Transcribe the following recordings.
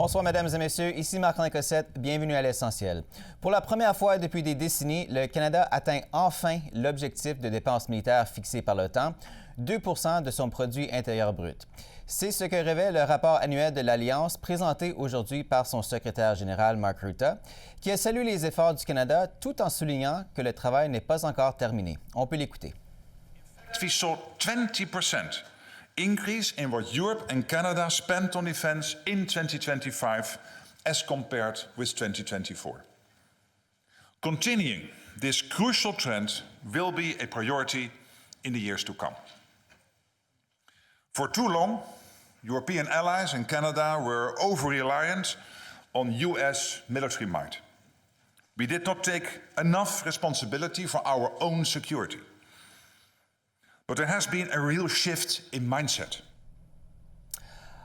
Bonsoir, mesdames et messieurs. Ici Marc-André Cossette. Bienvenue à l'Essentiel. Pour la première fois depuis des décennies, le Canada atteint enfin l'objectif de dépenses militaires fixé par l'OTAN, 2 de son produit intérieur brut. C'est ce que révèle le rapport annuel de l'Alliance présenté aujourd'hui par son secrétaire général Mark Rutte, qui a salué les efforts du Canada tout en soulignant que le travail n'est pas encore terminé. On peut l'écouter. We saw 20% increase in what Europe and Canada spent on defense in 2025 as compared with 2024. Continuing this crucial trend will be a priority in the years to come. For too long, European allies and Canada were over-reliant on US military might. We did not take enough responsibility for our own security. But there has been a real shift in mindset.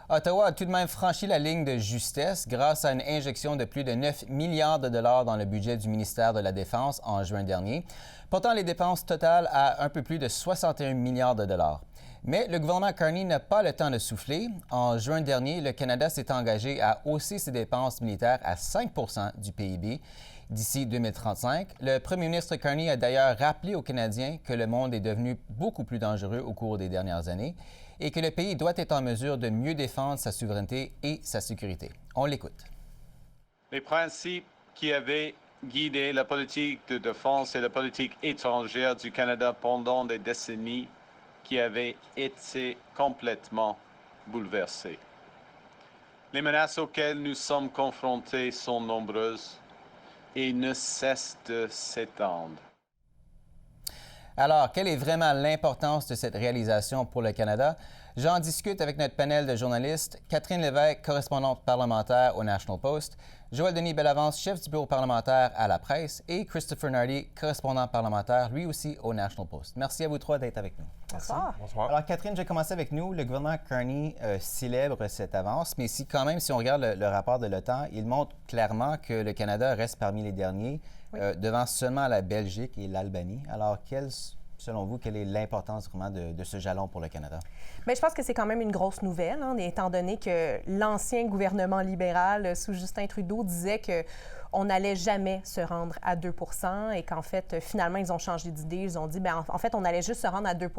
Ottawa a tout de même franchi la ligne de justesse grâce à une injection de plus de 9 milliards de dollars dans le budget du ministère de la Défense en juin dernier, portant les dépenses totales à un peu plus de 61 milliards de dollars. Mais le gouvernement Carney n'a pas le temps de souffler. En juin dernier, le Canada s'est engagé à hausser ses dépenses militaires à 5 du PIB d'ici 2035. Le premier ministre Carney a d'ailleurs rappelé aux Canadiens que le monde est devenu beaucoup plus dangereux au cours des dernières années et que le pays doit être en mesure de mieux défendre sa souveraineté et sa sécurité. On l'écoute. Les principes qui avaient guidé la politique de défense et la politique étrangère du Canada pendant des décennies qui avaient été complètement bouleversés. Les menaces auxquelles nous sommes confrontés sont nombreuses et ne cessent de s'étendre. Alors, quelle est vraiment l'importance de cette réalisation pour le Canada? J'en discute avec notre panel de journalistes, Catherine Lévesque, correspondante parlementaire au National Post, Joël-Denis Bellavance, chef du bureau parlementaire à La Presse, et Christopher Nardi, correspondant parlementaire, lui aussi au National Post. Merci à vous trois d'être avec nous. Bonsoir. Bonsoir. Alors, Catherine, je vais commencer avec nous. Le gouvernement Carney célèbre cette avance, mais si on regarde le rapport de l'OTAN, il montre clairement que le Canada reste parmi les derniers, devant seulement la Belgique et l'Albanie. Alors, selon vous, quelle est l'importance vraiment de ce jalon pour le Canada? Bien, je pense que c'est quand même une grosse nouvelle, étant donné que l'ancien gouvernement libéral sous Justin Trudeau disait qu'on n'allait jamais se rendre à 2 et qu'en fait, finalement, ils ont changé d'idée. Ils ont dit, bien, en fait, on allait juste se rendre à 2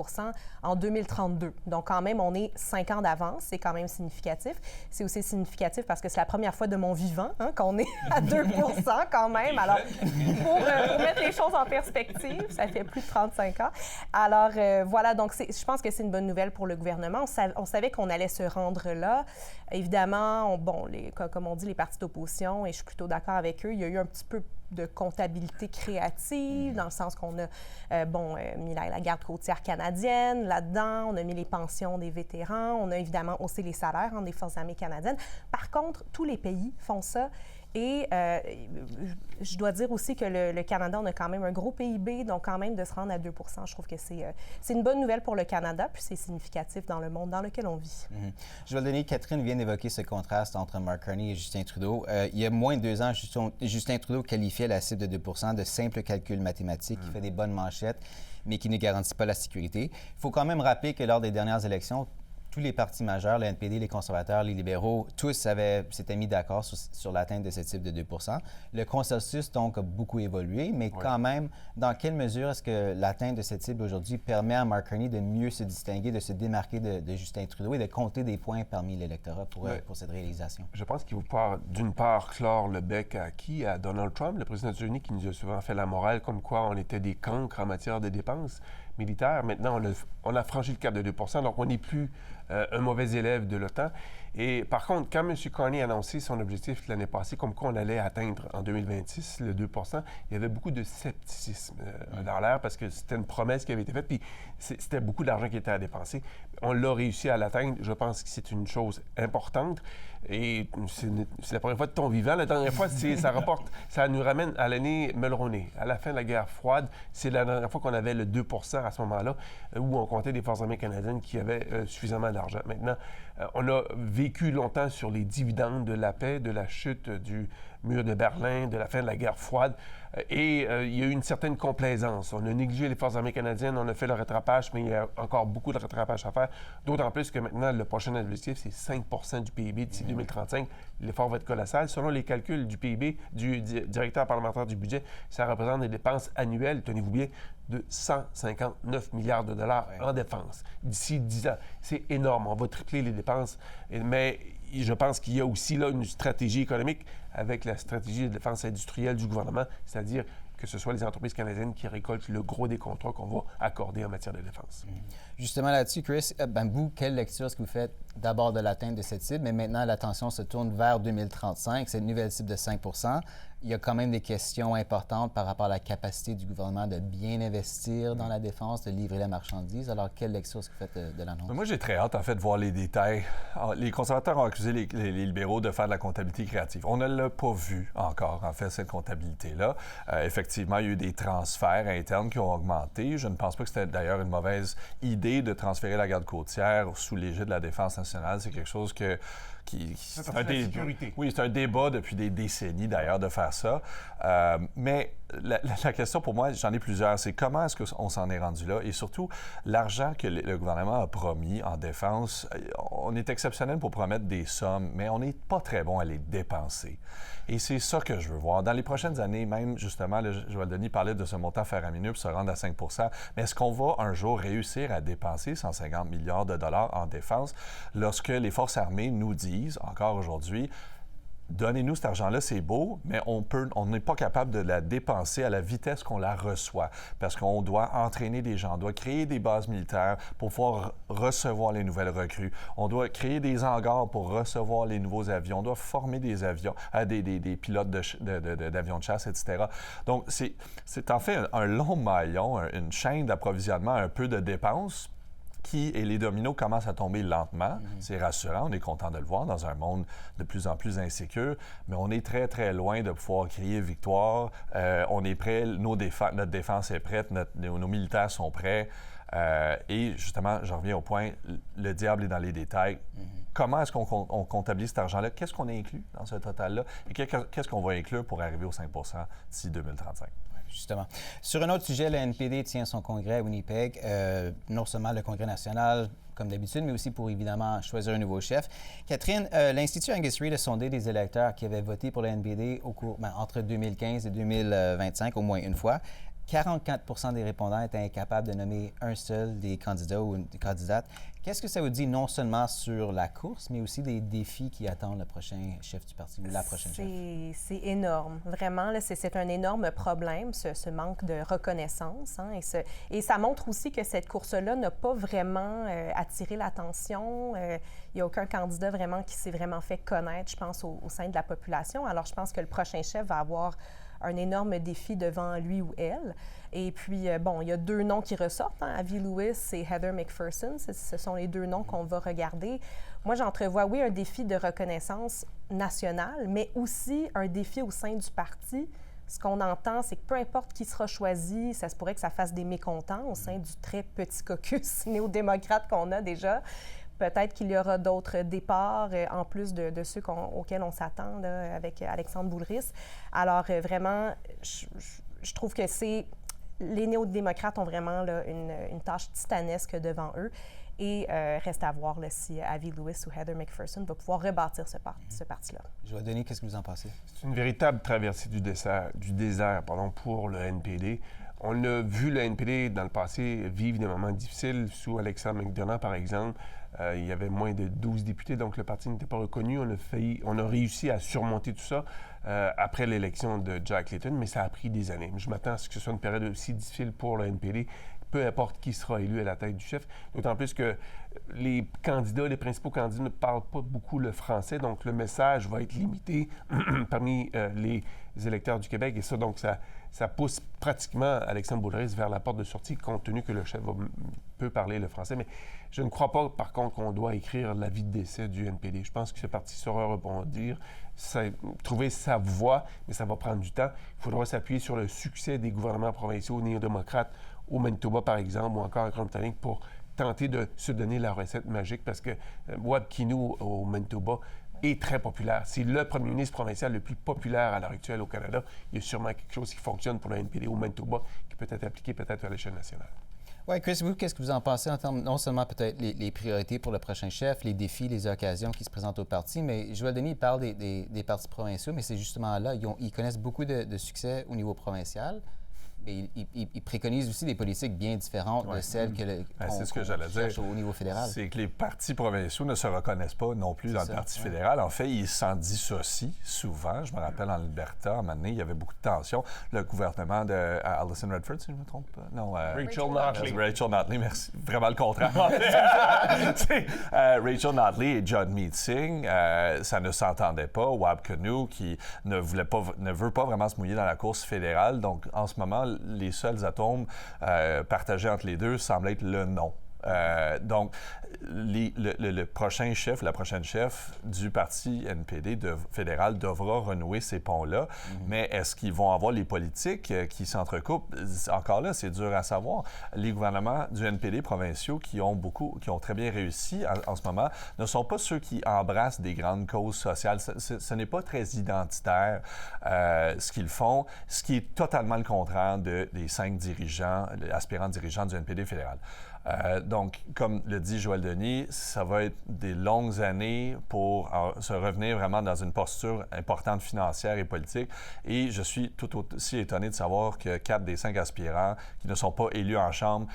en 2032. Donc, quand même, on est 5 ans d'avance. C'est quand même significatif. C'est aussi significatif parce que c'est la première fois de mon vivant qu'on est à 2 quand même. Alors, pour mettre les choses en perspective, ça fait plus de 35 ans. Alors, voilà, donc je pense que c'est une bonne nouvelle pour le gouvernement. On savait qu'on allait se rendre là. Évidemment, comme on dit, les partis d'opposition, et je suis plutôt d'accord avec eux, il y a eu un petit peu de comptabilité créative, dans le sens qu'on a mis la garde côtière canadienne là-dedans, on a mis les pensions des vétérans, on a évidemment haussé les salaires des Forces armées canadiennes. Par contre, tous les pays font ça. Et je dois dire aussi que le Canada, on a quand même un gros PIB, donc quand même de se rendre à 2 je trouve que c'est une bonne nouvelle pour le Canada, puis c'est significatif dans le monde dans lequel on vit. Je vais le donner, Catherine vient d'évoquer ce contraste entre Mark Carney et Justin Trudeau. Il y a moins de 2 ans, Justin Trudeau qualifiait la cible de 2 de simple calcul mathématique qui fait des bonnes manchettes, mais qui ne garantit pas la sécurité. Il faut quand même rappeler que lors des dernières élections, tous les partis majeurs, le NPD, les conservateurs, les libéraux, tous s'étaient mis d'accord sur l'atteinte de ce type de 2 Le consensus, donc, a beaucoup évolué, mais quand même, dans quelle mesure est-ce que l'atteinte de cette cible aujourd'hui permet à Mark Carney de mieux se distinguer, de se démarquer de Justin Trudeau et de compter des points parmi l'électorat pour cette réalisation? Je pense qu'il faut d'une part clore le bec à Donald Trump, le président des États-Unis, qui nous a souvent fait la morale comme quoi on était des cancres en matière de dépenses militaires. Maintenant, on a franchi le cap de 2 donc on n'est plus un mauvais élève de l'OTAN. Et par contre, quand M. Carney a annoncé son objectif l'année passée, comme quoi on allait atteindre en 2026 le 2 il y avait beaucoup de scepticisme dans l'air parce que c'était une promesse qui avait été faite, puis c'était beaucoup d'argent qui était à dépenser. On l'a réussi à l'atteindre. Je pense que c'est une chose importante. Et c'est la première fois de ton vivant. La dernière fois, ça nous ramène à l'année Mulroney. À la fin de la guerre froide, c'est la dernière fois qu'on avait le 2 à ce moment-là, où on comptait des Forces armées canadiennes qui avaient suffisamment d'argent. Maintenant, on a vécu longtemps sur les dividendes de la paix, de la chute du mur de Berlin, de la fin de la guerre froide. Et il y a eu une certaine complaisance. On a négligé les forces armées canadiennes, on a fait le rattrapage, mais il y a encore beaucoup de rattrapage à faire. D'autant plus que maintenant, le prochain objectif, c'est 5 du PIB d'ici 2035. L'effort va être colossal. Selon les calculs du PIB, du directeur parlementaire du budget, ça représente des dépenses annuelles, tenez-vous bien, de 159 milliards de dollars en défense d'ici 10 ans. C'est énorme. On va tripler les dépenses. Mais je pense qu'il y a aussi là une stratégie économique avec la stratégie de défense industrielle du gouvernement, c'est-à-dire que ce soit les entreprises canadiennes qui récoltent le gros des contrats qu'on va accorder en matière de défense. Justement là-dessus, Chris, vous, quelle lecture est-ce que vous faites d'abord de l'atteinte de cette cible, mais maintenant l'attention se tourne vers 2035, cette nouvelle cible de 5 il y a quand même des questions importantes par rapport à la capacité du gouvernement de bien investir dans la défense, de livrer la marchandise. Alors, quelle lecture est-ce que vous faites de l'annonce? Moi, j'ai très hâte, en fait, de voir les détails. Les conservateurs ont accusé les libéraux de faire de la comptabilité créative. On ne l'a pas vu encore, en fait, cette comptabilité-là. Effectivement, il y a eu des transferts internes qui ont augmenté. Je ne pense pas que c'était d'ailleurs une mauvaise idée de transférer la garde côtière sous l'égide de la Défense nationale. C'est quelque chose c'est un débat depuis des décennies, d'ailleurs, de faire ça. Mais la question pour moi, j'en ai plusieurs, c'est comment est-ce qu'on s'en est rendu là? Et surtout, l'argent que le gouvernement a promis en défense, on est exceptionnel pour promettre des sommes, mais on n'est pas très bon à les dépenser. Et c'est ça que je veux voir. Dans les prochaines années, même, justement, Joël Denis parlait de ce montant faramineux pour se rendre à 5 mais est-ce qu'on va un jour réussir à dépenser 150 milliards de dollars en défense lorsque les forces armées nous disent, encore aujourd'hui, donnez-nous cet argent-là, c'est beau, mais on n'est pas capable de la dépenser à la vitesse qu'on la reçoit parce qu'on doit entraîner des gens, on doit créer des bases militaires pour pouvoir recevoir les nouvelles recrues, on doit créer des hangars pour recevoir les nouveaux avions, on doit former des avions, des pilotes d'avions de chasse, etc. Donc, c'est en fait un long maillon, une chaîne d'approvisionnement, un peu de dépenses, et les dominos commencent à tomber lentement. C'est rassurant, on est content de le voir dans un monde de plus en plus insécure, mais on est très, très loin de pouvoir crier victoire. On est prêt, notre défense est prête, nos militaires sont prêts. Et justement, je reviens au point, le diable est dans les détails. Comment est-ce qu'on comptabilise cet argent-là? Qu'est-ce qu'on a inclus dans ce total-là? Et qu'est-ce qu'on va inclure pour arriver aux 5 d'ici 2035? Justement. Sur un autre sujet, le NPD tient son congrès à Winnipeg, non seulement le congrès national, comme d'habitude, mais aussi pour, évidemment, choisir un nouveau chef. Catherine, l'Institut Angus Reid a sondé des électeurs qui avaient voté pour le NPD entre 2015 et 2025, au moins une fois. 44 des répondants étaient incapables de nommer un seul des candidats ou des candidates. Qu'est-ce que ça vous dit non seulement sur la course, mais aussi des défis qui attendent le prochain chef du parti ou la prochaine chef? C'est énorme. Vraiment, là, c'est un énorme problème, ce manque de reconnaissance. Hein, et ça montre aussi que cette course-là n'a pas vraiment attiré l'attention. Il n'y a aucun candidat vraiment qui s'est vraiment fait connaître, je pense, au sein de la population. Alors, je pense que le prochain chef va avoir un énorme défi devant lui ou elle. Et puis, il y a deux noms qui ressortent, hein, Avi Lewis et Heather McPherson. Ce sont les deux noms qu'on va regarder. Moi, j'entrevois, oui, un défi de reconnaissance nationale, mais aussi un défi au sein du parti. Ce qu'on entend, c'est que peu importe qui sera choisi, ça se pourrait que ça fasse des mécontents au sein du très petit caucus néo-démocrate qu'on a déjà. Peut-être qu'il y aura d'autres départs en plus de ceux auxquels on s'attend là, avec Alexandre Boulris. Alors, vraiment, je trouve que les néo-démocrates ont vraiment là, une tâche titanesque devant eux. Et reste à voir là, si Avi Lewis ou Heather McPherson va pouvoir rebâtir ce parti-là. Joël Denis, qu'est-ce que vous en pensez? C'est une véritable traversée du désert pour le NPD. On a vu le NPD dans le passé vivre des moments difficiles sous Alexander McDonough, par exemple. Il y avait moins de 12 députés, donc le parti n'était pas reconnu. On a réussi à surmonter tout ça après l'élection de Jack Layton, mais ça a pris des années. Je m'attends à ce que ce soit une période aussi difficile pour le NPD, peu importe qui sera élu à la tête du chef, d'autant plus que les principaux candidats ne parlent pas beaucoup le français, donc le message va être limité parmi les électeurs du Québec, et ça, donc, ça pousse pratiquement Alexandre Boulris vers la porte de sortie, compte tenu que le chef peut parler le français. Mais je ne crois pas, par contre, qu'on doit écrire l'avis de décès du NPD. Je pense que ce parti saura rebondir, trouver sa voie, mais ça va prendre du temps. Il faudra s'appuyer sur le succès des gouvernements provinciaux néo-démocrates au Manitoba, par exemple, ou encore en Colombie-Britannique, pour tenter de se donner la recette magique, parce que Wab Kinew au Manitoba est très populaire. C'est le premier ministre provincial le plus populaire à l'heure actuelle au Canada. Il y a sûrement quelque chose qui fonctionne pour le NPD au Manitoba qui peut être appliqué peut-être à l'échelle nationale. Oui, Chris, vous, qu'est-ce que vous en pensez en termes non seulement peut-être les priorités pour le prochain chef, les défis, les occasions qui se présentent au parti, mais Joël Denis parle des partis provinciaux, mais c'est justement là, ils connaissent beaucoup de succès au niveau provincial. Mais il préconise aussi des politiques bien différentes de celles c'est ce que j'allais dire au niveau fédéral. C'est que les partis provinciaux ne se reconnaissent pas non plus dans le Parti fédéral. En fait, ils s'en dissocient souvent. Je me rappelle en Alberta, à un moment donné, il y avait beaucoup de tensions. Le gouvernement de Alison Redford, si je ne me trompe pas. Non, Rachel Notley. Rachel Notley, merci. Vraiment le contraire. Rachel Notley et John Meeting, ça ne s'entendait pas. Wab Kinew, qui ne veut pas vraiment se mouiller dans la course fédérale. Donc, en ce moment, les seuls atomes partagés entre les deux semblent être le non. Donc, le prochain chef, la prochaine chef du parti NPD fédéral devra renouer ces ponts-là. Mais est-ce qu'ils vont avoir les politiques qui s'entrecoupent? Encore là, c'est dur à savoir. Les gouvernements du NPD provinciaux qui ont très bien réussi en ce moment ne sont pas ceux qui embrassent des grandes causes sociales. Ce n'est pas très identitaire ce qu'ils font, ce qui est totalement le contraire des 5 dirigeants, aspirants dirigeants du NPD fédéral. Donc, comme le dit Joël Denis, ça va être des longues années pour se revenir vraiment dans une posture importante financière et politique. Et je suis tout aussi étonné de savoir que 4 des 5 aspirants qui ne sont pas élus en Chambre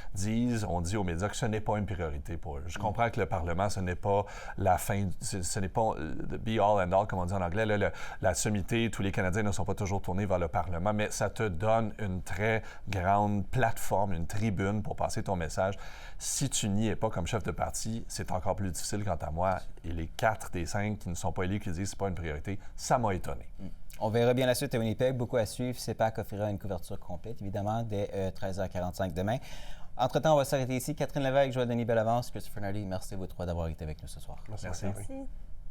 on dit aux médias que ce n'est pas une priorité pour eux. Je comprends que le Parlement, ce n'est pas la fin, ce n'est pas the be all and all, comme on dit en anglais. Là, la sommité, tous les Canadiens ne sont pas toujours tournés vers le Parlement, mais ça te donne une très grande plateforme, une tribune pour passer ton message. Si tu n'y es pas comme chef de parti, c'est encore plus difficile quant à moi. Et les 4 des 5 qui ne sont pas élus, qui disent que ce n'est pas une priorité, ça m'a étonné. On verra bien la suite à Winnipeg. Beaucoup à suivre. CEPAC offrira une couverture complète, évidemment, dès 13h45 demain. Entre-temps, on va s'arrêter ici. Catherine Lévesque, Joël Denis Bellavance, Christopher Nardi, merci à vous trois d'avoir été avec nous ce soir. Merci. Merci.